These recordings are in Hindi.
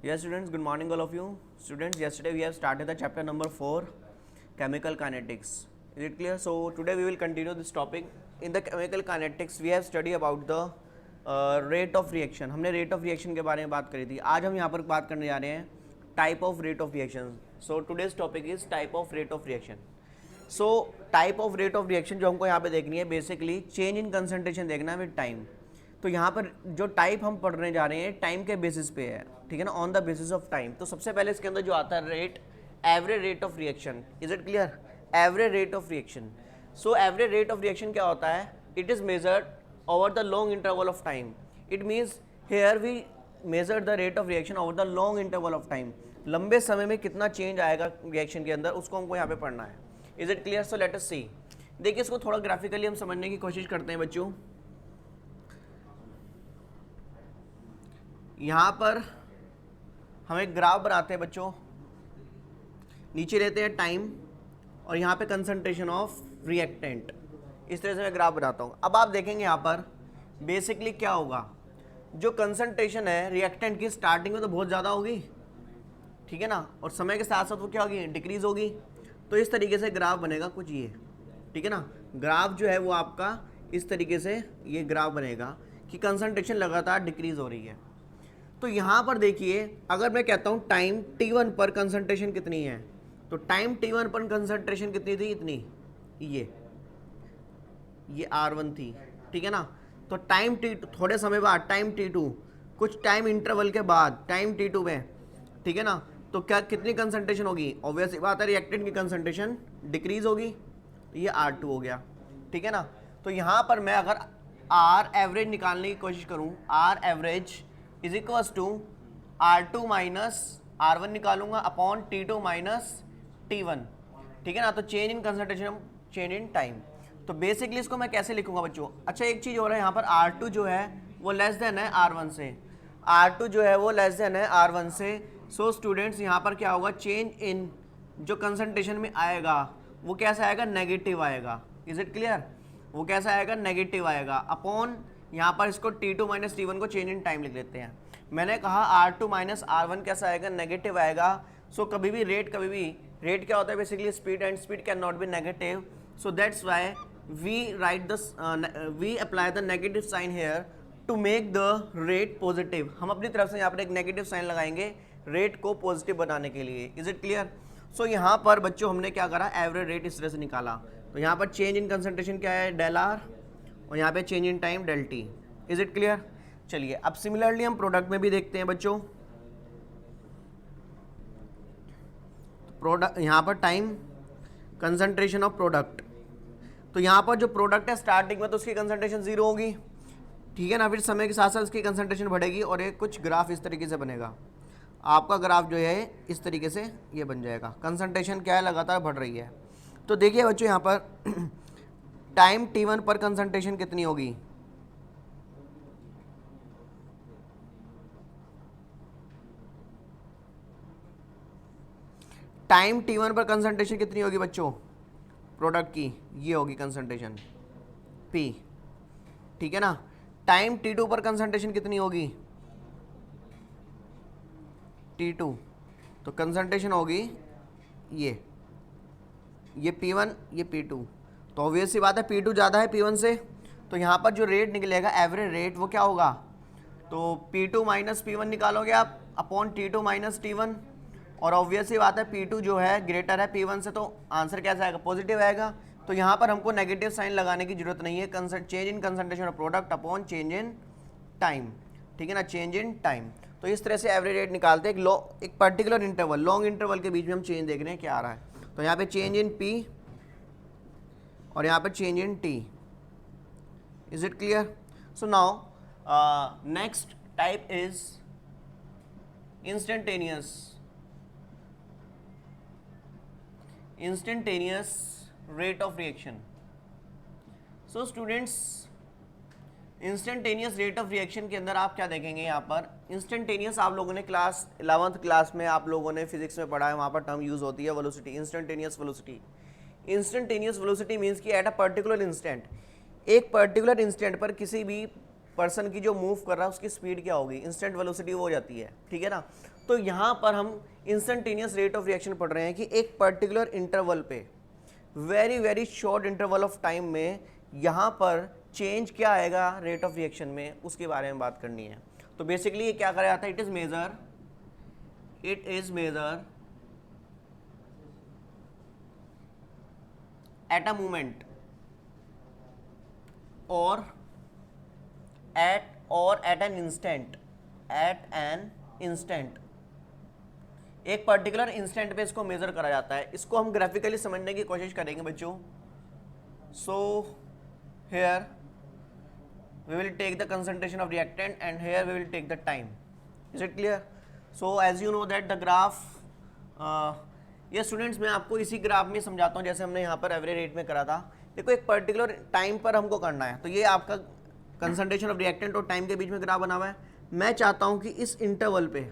Yes, students, good morning, all of you. Students, yesterday we have started the chapter number 4, chemical kinetics. Is it clear? So, today we will continue this topic. In the chemical kinetics, we have studied about the rate of reaction. हमने rate of reaction के बारे में बात करी थी. आज हम यहाँ पर बात करने जा रहे हैं type of rate of reaction. So, today's topic is type of rate of reaction. So, type of rate of reaction जो हमको यहाँ पे देखनी है, basically change in concentration देखना है with time. तो यहाँ पर जो टाइप हम पढ़ने जा रहे हैं टाइम के बेसिस पे है, ठीक है ना, on the basis of time. तो सबसे पहले इसके अंदर जो आता है rate, average rate of reaction. Is it clear? Average rate of reaction. So average rate of reaction क्या होता है? It is measured over the long interval of time. It means here we measure the rate of reaction over the long interval of time. लंबे समय में कितना चेंज आएगा रिएक्शन के अंदर, उसको हमको यहाँ पे पढ़ना है. Is it clear? So let us see. देखिए, इसको थोड़ा ग्राफिकली हम समझने की कोशिश करते हैं बच्चों. यहाँ पर हम एक ग्राफ बनाते हैं बच्चों. नीचे लेते हैं टाइम और यहाँ पे कंसंट्रेशन ऑफ रिएक्टेंट. इस तरह से मैं ग्राफ बनाता हूँ. अब आप देखेंगे यहाँ पर बेसिकली क्या होगा, जो कंसंट्रेशन है रिएक्टेंट की स्टार्टिंग में तो बहुत ज़्यादा होगी, ठीक है ना, और समय के साथ साथ वो क्या होगी, डिक्रीज होगी. तो इस तरीके से ग्राफ बनेगा कुछ ये, ठीक है ना. ग्राफ जो है वो आपका इस तरीके से ये ग्राफ बनेगा कि कंसंट्रेशन लगातार डिक्रीज हो रही है. तो यहाँ पर देखिए, अगर मैं कहता हूँ टाइम t1 पर कंसंट्रेशन कितनी है, तो टाइम t1 पर कंसंट्रेशन कितनी थी, इतनी, ये R1 थी, ठीक है ना. तो टाइम t2, थोड़े समय बाद टाइम t2, कुछ टाइम इंटरवल के बाद टाइम t2 में, ठीक है ना, तो क्या कितनी कंसंट्रेशन होगी? ऑब्वियस बात है, रिएक्टेंट की कंसंट्रेशन डिक्रीज होगी. ये R2 हो गया, ठीक है ना. तो यहाँ पर मैं अगर R एवरेज निकालने की कोशिश करूँ, R average is equals to R2 minus R1 निकालूंगा अपॉन T2 माइनस T1, ठीक है ना. तो change in concentration, change in time. तो बेसिकली इसको मैं कैसे लिखूंगा बच्चों? अच्छा, एक चीज़ हो रहा है यहाँ पर, R2 जो है वो लेस देन है R1 से. R2 जो है वो लेस देन है R1 से. सो स्टूडेंट्स, यहाँ पर क्या होगा, चेंज इन जो कंसंट्रेशन में आएगा वो कैसा आएगा, नेगेटिव आएगा. Is it clear? वो कैसा आएगा, नेगेटिव आएगा. अपॉन यहाँ पर इसको T2 माइनस T1 को चेंज इन टाइम लिख लेते हैं. मैंने कहा R2 माइनस R1 कैसा आएगा, नेगेटिव आएगा. सो कभी भी रेट क्या होता है, basically speed, and speed can not be negative. So that's why we apply the negative sign here to make the rate positive. हम अपनी तरफ से यहाँ पर एक नेगेटिव साइन लगाएंगे रेट को पॉजिटिव बनाने के लिए. Is it clear? सो यहाँ पर बच्चों हमने क्या करा, एवरेज रेट इस तरह से निकाला. तो यहाँ पर चेंज इन कंसंट्रेशन क्या है, डेल आर, और यहाँ पे change in time del T. Is it clear? चलिए, अब सिमिलरली हम प्रोडक्ट में भी देखते हैं बच्चों. प्रोडक्ट, यहाँ पर टाइम, कंसंट्रेशन ऑफ प्रोडक्ट. तो यहाँ पर जो प्रोडक्ट है स्टार्टिंग में तो उसकी कंसंट्रेशन 0 होगी, ठीक है ना. फिर समय के साथ साथ उसकी कंसंट्रेशन बढ़ेगी और एक कुछ ग्राफ इस तरीके से बनेगा. आपका ग्राफ जो है इस तरीके से ये बन जाएगा. कंसंट्रेशन क्या है, लगातार बढ़ रही है. तो देखिए बच्चों, यहाँ पर टाइम T1 पर कंसंट्रेशन कितनी होगी, टाइम T1 पर कंसंट्रेशन कितनी होगी बच्चों, प्रोडक्ट की, ये होगी कंसंट्रेशन P, ठीक है ना. टाइम T2 पर कंसंट्रेशन कितनी होगी, T2, तो कंसंट्रेशन होगी ये P1, ये P2. तो ऑब्वियस सी बात है P2 ज़्यादा है P1 से. तो यहाँ पर जो रेट निकलेगा, एवरेज रेट, वो क्या होगा, तो P2 माइनस P1 निकालोगे आप अपॉन T2 माइनस T1. और ऑब्वियस सी बात है P2 जो है ग्रेटर है P1 से, तो आंसर कैसा आएगा, पॉजिटिव आएगा. तो यहाँ पर हमको नेगेटिव साइन लगाने की जरूरत नहीं है. Change in concentration of product upon change in time, ठीक है ना, चेंज इन टाइम. तो इस तरह से एवरेज रेट निकालते हैं. एक पर्टिकुलर इंटरवल, लॉन्ग इंटरवल के बीच में हम चेंज देख रहे हैं क्या आ रहा है. तो यहाँ पे चेंज इन P और यहाँ पे change in T. Is it clear? So now next type is instantaneous rate of reaction. So students, instantaneous rate of reaction के अंदर आप क्या देखेंगे, यहाँ पर इंस्टेंटेनियस आप लोगों ने क्लास 11th क्लास में आप लोगों ने फिजिक्स में पढ़ा है, वहाँ पर टर्म यूज़ होती है velocity, instantaneous velocity. Instantaneous velocity means कि एट अ पर्टिकुलर इंस्टेंट, एक पर्टिकुलर इंस्टेंट पर किसी भी पर्सन की जो मूव कर रहा है उसकी स्पीड क्या होगी, इंस्टेंट वेलोसिटी वो हो जाती है, ठीक है ना। तो यहाँ पर हम इंस्टेंटेनियस रेट ऑफ रिएक्शन पढ़ रहे हैं कि एक पर्टिकुलर इंटरवल पे, very very short interval of time में यहाँ पर चेंज क्या आएगा रेट ऑफ रिएक्शन में, उसके बारे में बात करनी है। तो बेसिकली ये क्या करा जाता है, it is measure at a moment और एट एन इंस्टेंट, एक पर्टिकुलर इंस्टेंट पे इसको मेजर करा जाता है। इसको हम ग्राफिकली समझने की कोशिश करेंगे बच्चों। So here we will take the concentration of reactant and here we will take the time. Is it clear? So as you know that the graph, ये स्टूडेंट्स मैं आपको इसी ग्राफ में समझाता हूँ जैसे हमने यहाँ पर एवरेज रेट में करा था। देखो एक पर्टिकुलर टाइम पर हमको करना है, तो ये आपका कंसंट्रेशन ऑफ रिएक्टेंट और टाइम के बीच में ग्राफ बना हुआ है। मैं चाहता हूँ कि इस इंटरवल पे,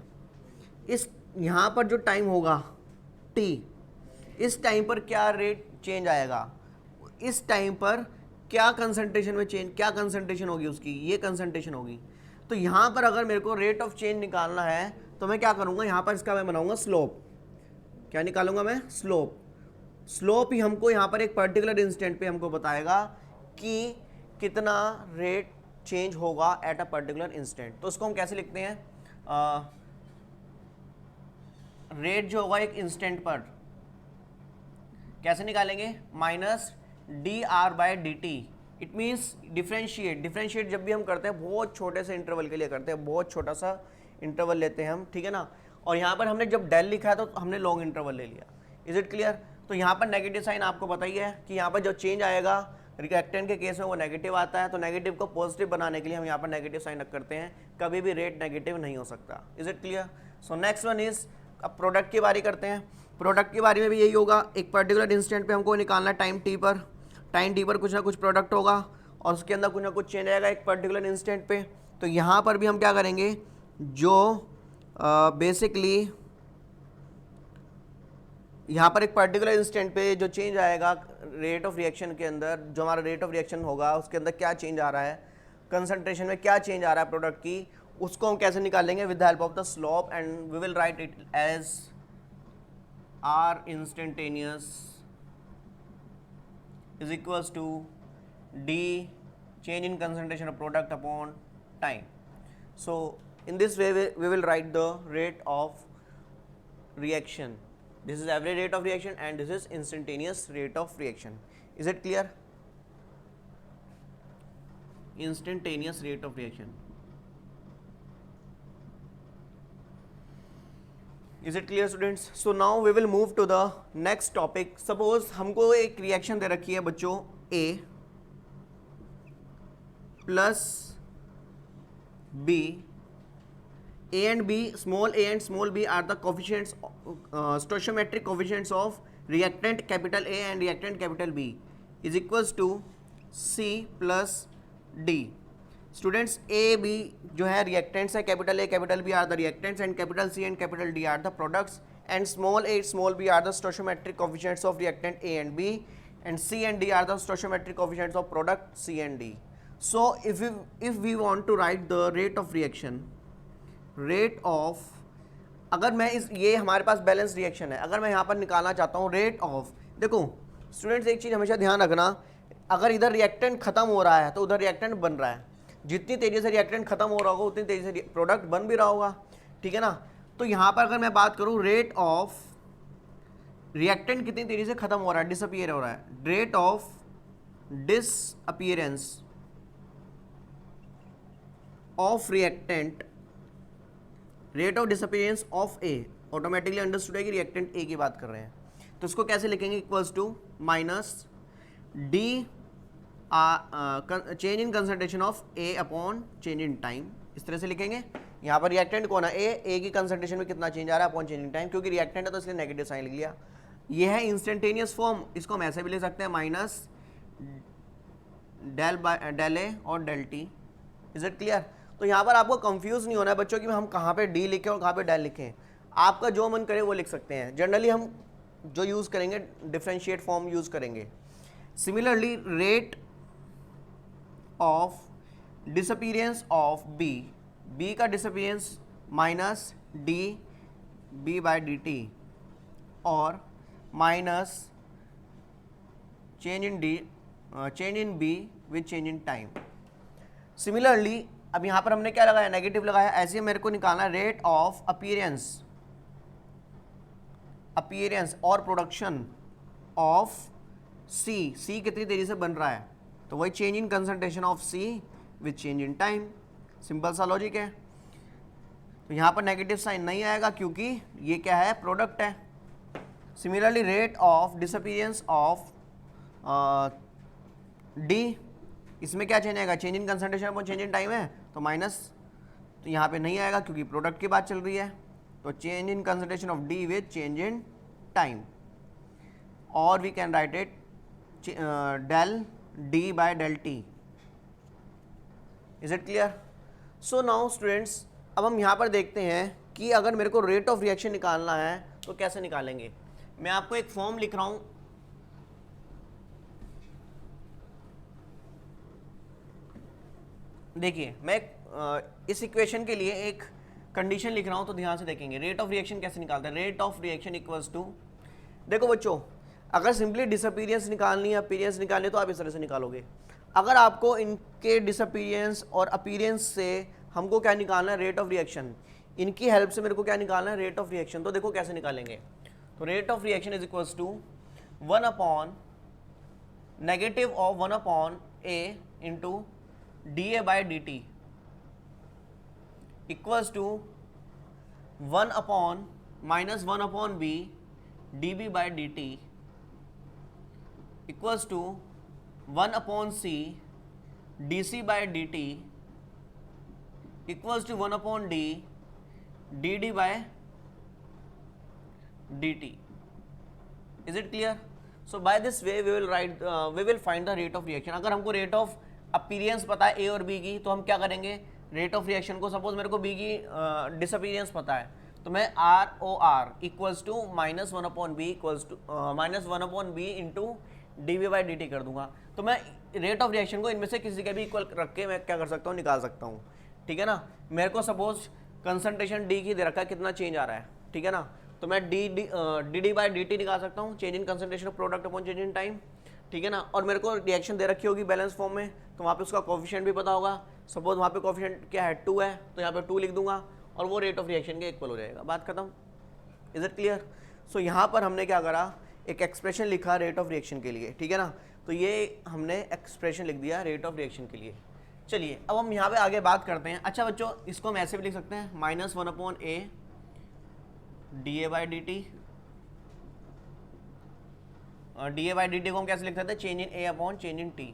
इस यहाँ पर जो टाइम होगा t, इस टाइम पर क्या रेट चेंज आएगा, इस टाइम पर क्या कंसंट्रेशन में चेंज, क्या कंसंट्रेशन होगी उसकी, ये कंसंट्रेशन होगी। तो यहाँ पर अगर मेरे को रेट ऑफ चेंज निकालना है तो मैं क्या करूँगा, यहाँ पर इसका मैं बनाऊँगा स्लोप। क्या निकालूंगा मैं, स्लोप। स्लोप ही हमको यहाँ पर एक पर्टिकुलर इंस्टेंट पे हमको बताएगा कि कितना रेट चेंज होगा एट अ पर्टिकुलर इंस्टेंट। तो उसको हम कैसे लिखते हैं, रेट जो होगा एक इंस्टेंट पर कैसे निकालेंगे, minus D R by d T. It means differentiate जब भी हम करते हैं बहुत छोटे से इंटरवल के लिए करते हैं, बहुत छोटा सा इंटरवल लेते हैं हम, ठीक है ना। और यहाँ पर हमने जब डेल लिखा है तो हमने लॉन्ग इंटरवल ले लिया। Is it clear? तो यहाँ पर नेगेटिव साइन आपको पता ही है कि यहाँ पर जो चेंज आएगा रिएक्टेंट के केस में वो नेगेटिव आता है, तो नेगेटिव को पॉजिटिव बनाने के लिए हम यहाँ पर नेगेटिव साइन रख करते हैं, कभी भी रेट नेगेटिव नहीं हो सकता। Is it clear? So next one is, अब प्रोडक्ट की बारी करते हैं। प्रोडक्ट की बारी में भी यही होगा, एक पर्टिकुलर इंस्टेंट पे हमको निकालना टाइम टी पर, टाइम टी पर कुछ ना कुछ प्रोडक्ट होगा और उसके अंदर कुछ ना कुछ चेंज आएगा एक पर्टिकुलर इंस्टेंट पे। तो यहाँ पर भी हम क्या करेंगे, जो बेसिकली यहाँ पर एक पर्टिकुलर इंस्टेंट पे जो चेंज आएगा रेट ऑफ रिएक्शन के अंदर, जो हमारा रेट ऑफ रिएक्शन होगा उसके अंदर क्या चेंज आ रहा है, कंसंट्रेशन में क्या चेंज आ रहा है प्रोडक्ट की, उसको हम कैसे निकालेंगे, with the help of the slope, and we will write it as R instantaneous is equals to d change in concentration of product upon time. So in this way we will write the rate of reaction. This is average rate of reaction and this is instantaneous rate of reaction. Is it clear? Instantaneous rate of reaction. Is it clear students? So now we will move to the next topic. Suppose हमको एक रिएक्शन दे रखी है बच्चों A plus B, A and B, small a and small b are the coefficients, stoichiometric coefficients of reactant capital A and reactant capital B is equals to C plus D. Students A B जो है रिएक्टेंट्स है, capital A capital B are the reactants and capital C and capital D are the products, and small A small B are the stoichiometric coefficients of reactant A and B, and C and D are the stoichiometric coefficients of product C and D. So if we want to write the rate of reaction, rate of, अगर मैं इस, ये हमारे पास बैलेंस रिएक्शन है, अगर मैं यहाँ पर निकालना चाहता हूँ रेट ऑफ, देखो स्टूडेंट्स एक चीज़ हमेशा ध्यान रखना, अगर इधर रिएक्टेंट खत्म हो रहा है तो उधर रिएक्टेंट बन रहा है, जितनी तेजी से रिएक्टेंट खत्म हो रहा होगा उतनी तेजी से प्रोडक्ट बन भी रहा होगा, ठीक है ना। तो यहाँ पर अगर मैं बात करूँ रेट ऑफ रिएक्टेंट कितनी तेजी से खत्म हो रहा है, डिसअपीयर हो रहा है, rate of disappearance of reactant, rate of disappearance of A, automatically understood है कि रिएक्टेंट ए की बात कर रहे हैं, तो इसको कैसे लिखेंगे, equals to minus d change in concentration of A upon change in time, इस तरह से लिखेंगे। यहाँ पर रिएक्टेंट कौन है, ए की कंसंट्रेशन में कितना चेंज आ रहा है अपॉन चेंज इन टाइम, क्योंकि रिएक्टेंट है तो इसलिए नेगेटिव साइन लिख लिया। ये है इंस्टेंटेनियस फॉर्म, इसको हम ऐसे भी ले सकते हैं, माइनस डेल ए और del T. Is it clear? तो यहाँ पर आपको कंफ्यूज नहीं होना है बच्चों कि हम कहाँ पे डी लिखें और कहाँ पे डेल लिखें, आपका जो मन करे वो लिख सकते हैं। जनरली हम जो यूज़ करेंगे डिफरेंशिएट फॉर्म यूज़ करेंगे। Similarly rate of disappearance of B, B का disappearance minus D B by D T और minus change in D change in B with change in time. Similarly अब यहाँ पर हमने क्या लगाया, नेगेटिव लगाया। ऐसे ही मेरे को निकालना रेट ऑफ अपीयरेंस और प्रोडक्शन ऑफ सी, सी कितनी देरी से बन रहा है, तो वही change in concentration of C with change in time. Simple सा लॉजिक है। तो यहाँ पर नेगेटिव साइन नहीं आएगा क्योंकि ये क्या है, प्रोडक्ट है। Similarly rate of disappearance of D, इसमें क्या चेंज आएगा, change in concentration upon change in time है, तो माइनस, तो यहाँ पे नहीं आएगा क्योंकि प्रोडक्ट की बात चल रही है। तो change in concentration of D with change in time, और we can write it del D by del T. Is it clear? So now students, अब हम यहाँ पर देखते हैं कि अगर मेरे को रेट ऑफ रिएक्शन निकालना है तो कैसे निकालेंगे। मैं आपको एक फॉर्म लिख रहा हूँ, देखिए मैं इस इक्वेशन के लिए एक कंडीशन लिख रहा हूँ, तो ध्यान से देखेंगे। रेट ऑफ रिएक्शन कैसे निकालते हैं, rate of reaction equals to, देखो बच्चों, अगर सिंपली डिसअपीयरेंस निकालनी है, अपीयरेंस निकालनी है, तो आप इस तरह से निकालोगे। अगर आपको इनके डिसअपीयरेंस और अपीयरेंस से हमको क्या निकालना है, रेट ऑफ रिएक्शन, इनकी हेल्प से मेरे को क्या निकालना है, रेट ऑफ रिएक्शन। तो देखो कैसे निकालेंगे। तो rate of reaction is equals to 1 upon negative of 1 upon A into d A by d T equals to 1 upon minus 1 upon B d B by d T equals to 1 upon C d C by d T equals to 1 upon D d D by D T. Is it clear? So by this way we will find the rate of reaction. अगर हमको रेट ऑफ अपीयरेंस पता है ए और बी की, तो हम क्या करेंगे, रेट ऑफ रिएक्शन को, सपोज मेरे को बी की डिसअपीयरेंस पता है, तो मैं R O R equals to minus 1 upon B equals to minus 1 upon B into d V by d T कर दूंगा। तो मैं रेट ऑफ रिएक्शन को इनमें से किसी के भी इक्वल रख के मैं क्या कर सकता हूँ, निकाल सकता हूँ। ठीक है ना। मेरे को सपोज कंसंट्रेशन डी की दे रखा है, कितना चेंज आ रहा है, ठीक है ना, तो मैं D D by d T निकाल सकता हूँ, change in concentration of product upon change in time. ठीक है ना। और मेरे को रिएक्शन दे रखी होगी बैलेंस फॉर्म में, तो वहाँ पे उसका कोफिशिएंट भी पता होगा। सपोज वहाँ पे कोफिशिएंट क्या है, 2 है, तो यहाँ पे 2 लिख दूंगा और वो रेट ऑफ रिएक्शन के इक्वल हो जाएगा, बात खत्म। Is it clear? सो यहाँ पर हमने क्या करा, एक एक्सप्रेशन लिखा रेट ऑफ रिएक्शन के लिए, ठीक है ना। तो ये हमने एक्सप्रेशन लिख दिया रेट ऑफ रिएक्शन के लिए। चलिए अब हम यहाँ पे आगे बात करते हैं। अच्छा बच्चों, इसको हम ऐसे भी लिख सकते हैं, minus 1 upon A D A by d T, D A by d T को हम कैसे लिख सकते हैं, change in A upon change in T.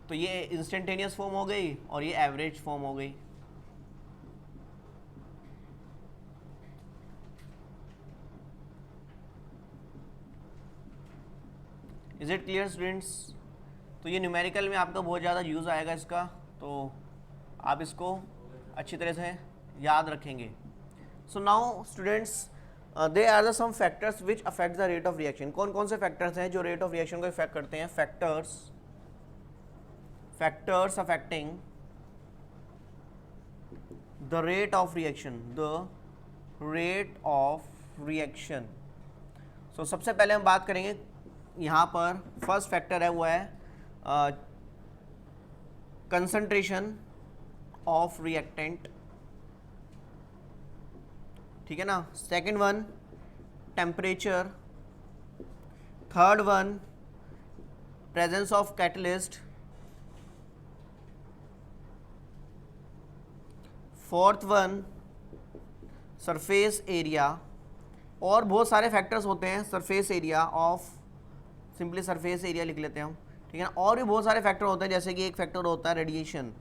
तो ये इंस्टेंटेनियस फॉर्म हो गई और ये एवरेज फॉर्म हो गई। Is it clear students? तो ये न्यूमेरिकल में आपका बहुत ज़्यादा यूज़ आएगा इसका, तो आप इसको अच्छी तरह से याद रखेंगे। So now students, they are the some factors which affect the rate of reaction. कौन कौन से फैक्टर्स हैं जो रेट ऑफ रिएक्शन को इफेक्ट करते हैं? Factors affecting the rate of reaction, so सबसे पहले हम बात करेंगे, यहाँ पर फर्स्ट फैक्टर है वो है कंसंट्रेशन ऑफ रिएक्टेंट, ठीक है ना। Second one temperature, third one presence of catalyst, fourth one surface area, और बहुत सारे फैक्टर्स होते हैं, surface area of, simply surface area लिख लेते हैं हम, ठीक है ना। और भी बहुत सारे फैक्टर होते हैं, जैसे कि एक फैक्टर होता है रेडिएशन,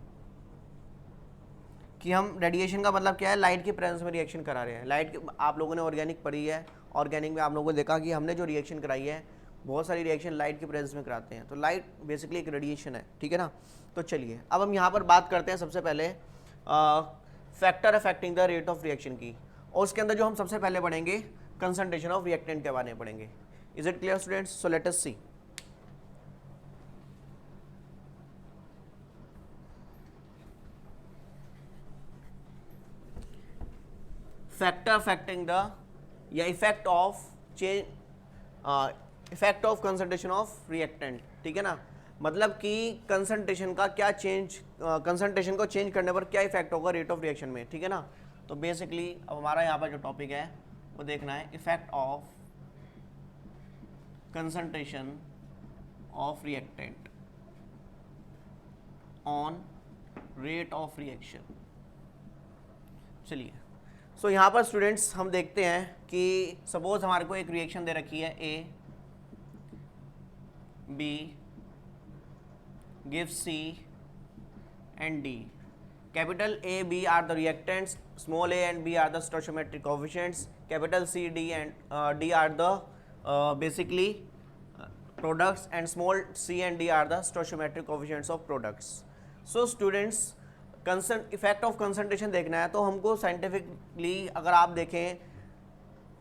कि हम रेडिएशन का मतलब क्या है, लाइट के प्रेजेंस में रिएक्शन करा रहे हैं। लाइट के, आप लोगों ने ऑर्गेनिक पढ़ी है, ऑर्गेनिक में आप लोगों ने देखा कि हमने जो रिएक्शन कराई है, बहुत सारी रिएक्शन लाइट के प्रेजेंस में कराते हैं, तो लाइट बेसिकली एक रेडिएशन है, ठीक है ना। तो चलिए अब हम यहाँ पर बात करते हैं सबसे पहले factor affecting the rate of reaction की, और उसके अंदर जो हम सबसे पहले पढ़ेंगे कंसंट्रेशन ऑफ रिएक्टेंट के बारे में पढ़ेंगे। Is it clear students? So let us see. Factor affecting the या effect of change, effect of concentration of reactant, ठीक है ना, मतलब कि कंसंट्रेशन का क्या चेंज, कंसंट्रेशन को चेंज करने पर क्या इफेक्ट होगा रेट ऑफ रिएक्शन में, ठीक है ना। तो बेसिकली अब हमारा यहाँ पर जो टॉपिक है वो देखना है effect of concentration of reactant on rate of reaction. चलिए, सो यहाँ पर स्टूडेंट्स हम देखते हैं कि सपोज हमारे को एक रिएक्शन दे रखी है A B gives C and D. Capital A, B are the reactants, small a and B are the stoichiometric coefficients, capital C, D and D are the basically products, and small c and D are the stoichiometric coefficients of products. So students, effect of concentration देखना है तो हमको साइंटिफिकली अगर आप देखें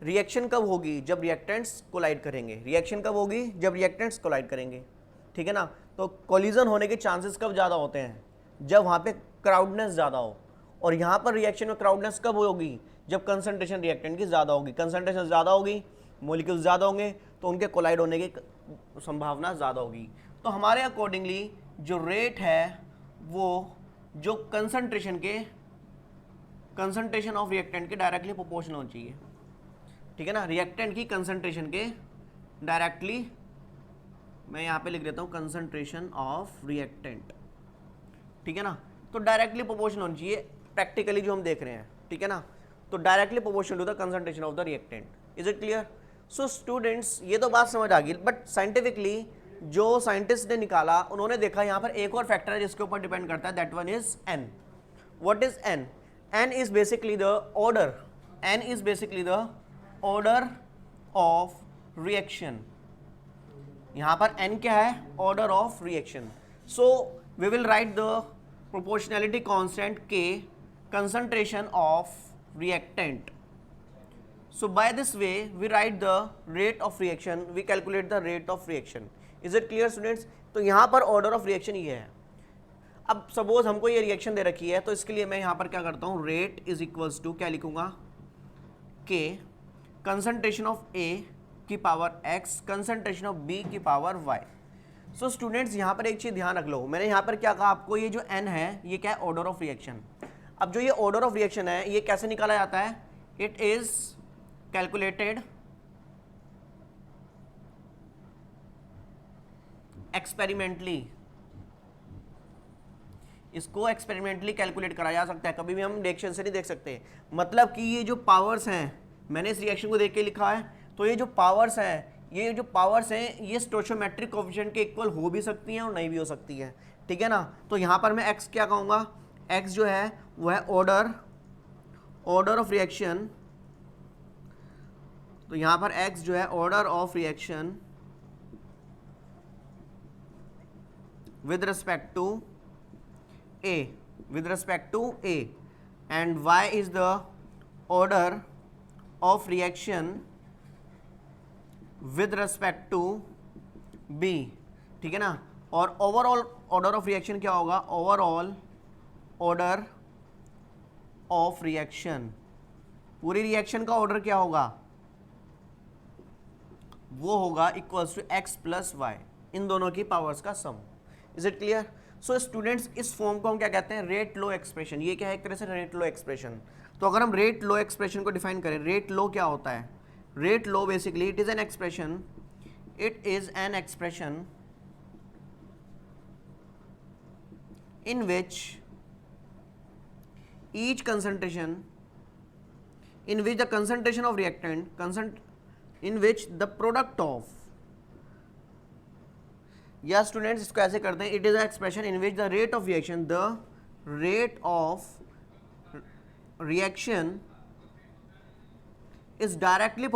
रिएक्शन कब होगी, जब रिएक्टेंट्स कोलाइड करेंगे। रिएक्शन कब होगी, जब रिएक्टेंट्स कोलाइड करेंगे, ठीक है ना। तो कोलिजन होने के चांसेस कब ज़्यादा होते हैं, जब वहाँ पे क्राउडनेस ज़्यादा हो। और यहाँ पर रिएक्शन में क्राउडनेस कब होगी, जब कंसंट्रेशन रिएक्टेंट की ज़्यादा होगी। कंसंट्रेशन ज़्यादा होगी, मॉलिक्यूल्स ज़्यादा होंगे, तो उनके कोलाइड होने की संभावना ज़्यादा होगी। तो हमारे अकॉर्डिंगली जो रेट है वो जो कंसंट्रेशन ऑफ रिएक्टेंट के डायरेक्टली प्रोपोर्शनल होनी चाहिए, ठीक है ना। रिएक्टेंट की कंसंट्रेशन के डायरेक्टली, मैं यहाँ पे लिख देता हूँ कंसंट्रेशन ऑफ रिएक्टेंट, ठीक है ना। तो डायरेक्टली प्रोपोर्शनल होनी चाहिए प्रैक्टिकली जो हम देख रहे हैं, ठीक है ना। तो directly proportional to the concentration of the reactant. Is it clear? So students, ये तो बात समझ आ गई, बट साइंटिफिकली जो साइंटिस्ट ने निकाला उन्होंने देखा यहाँ पर एक और फैक्टर है जिसके ऊपर डिपेंड करता है, that one is N. What is N? N is basically the order, N is basically the order of reaction. यहाँ पर n क्या है, order of reaction. So we will write the proportionality constant k concentration of reactant. So by this way we write the rate of reaction, we calculate the rate of reaction. Is it clear students? तो यहाँ पर ऑर्डर ऑफ रिएक्शन ये है। अब सपोज हमको ये रिएक्शन दे रखी है, तो इसके लिए मैं यहाँ पर क्या करता हूँ, रेट इज इक्वल्स टू क्या लिखूंगा, k कंसंट्रेशन ऑफ A की power x concentration of B की पावर y। सो स्टूडेंट्स, यहाँ पर एक चीज़ ध्यान रख लो, मैंने यहाँ पर क्या कहा आपको, ये जो n है ये क्या है, ऑर्डर ऑफ रिएक्शन। अब जो ये ऑर्डर ऑफ रिएक्शन है ये कैसे निकाला जाता है, इट इज कैलकुलेटेड एक्सपेरिमेंटली। इसको एक्सपेरिमेंटली कैलकुलेट करा जा सकता है, कभी भी हम रिएक्शन से नहीं देख सकते। मतलब कि ये जो पावर्स हैं, मैंने इस रिएक्शन को देख के लिखा है, तो ये जो पावर्स हैं ये स्टोइचोमेट्रिक कोएफिशिएंट के इक्वल हो भी सकती हैं और नहीं भी हो सकती हैं, ठीक है ना। तो यहाँ पर मैं x क्या कहूँगा, x जो है वो है ऑर्डर ऑफ रिएक्शन। तो यहाँ पर x जो है order of reaction with respect to A and y is the order of reaction with respect to B, ठीक है ना। और ओवरऑल ऑर्डर ऑफ रिएक्शन क्या होगा, ओवरऑल ऑर्डर ऑफ रिएक्शन, पूरी रिएक्शन का ऑर्डर क्या होगा, वो होगा equals to x plus y, इन दोनों की पावर्स का sum. Is it clear? So students, इस फॉर्म को हम क्या कहते हैं, रेट लो एक्सप्रेशन। ये क्या है, एक तरह से रेट लो एक्सप्रेशन। तो अगर हम रेट लो एक्सप्रेशन को डिफाइन करें, रेट लो क्या होता है, rate low basically it is an expression in which each concentration, in which the concentration of reactant in which the product of, या स्टूडेंट्स इसको ऐसे करते हैं, it is a expression in which the rate of reaction, the rate of reaction is directly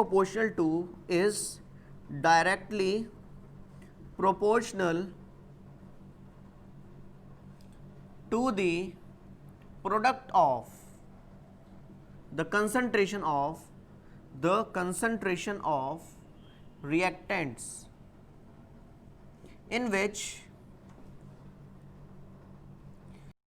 proportional to the product of the concentration of reactants in which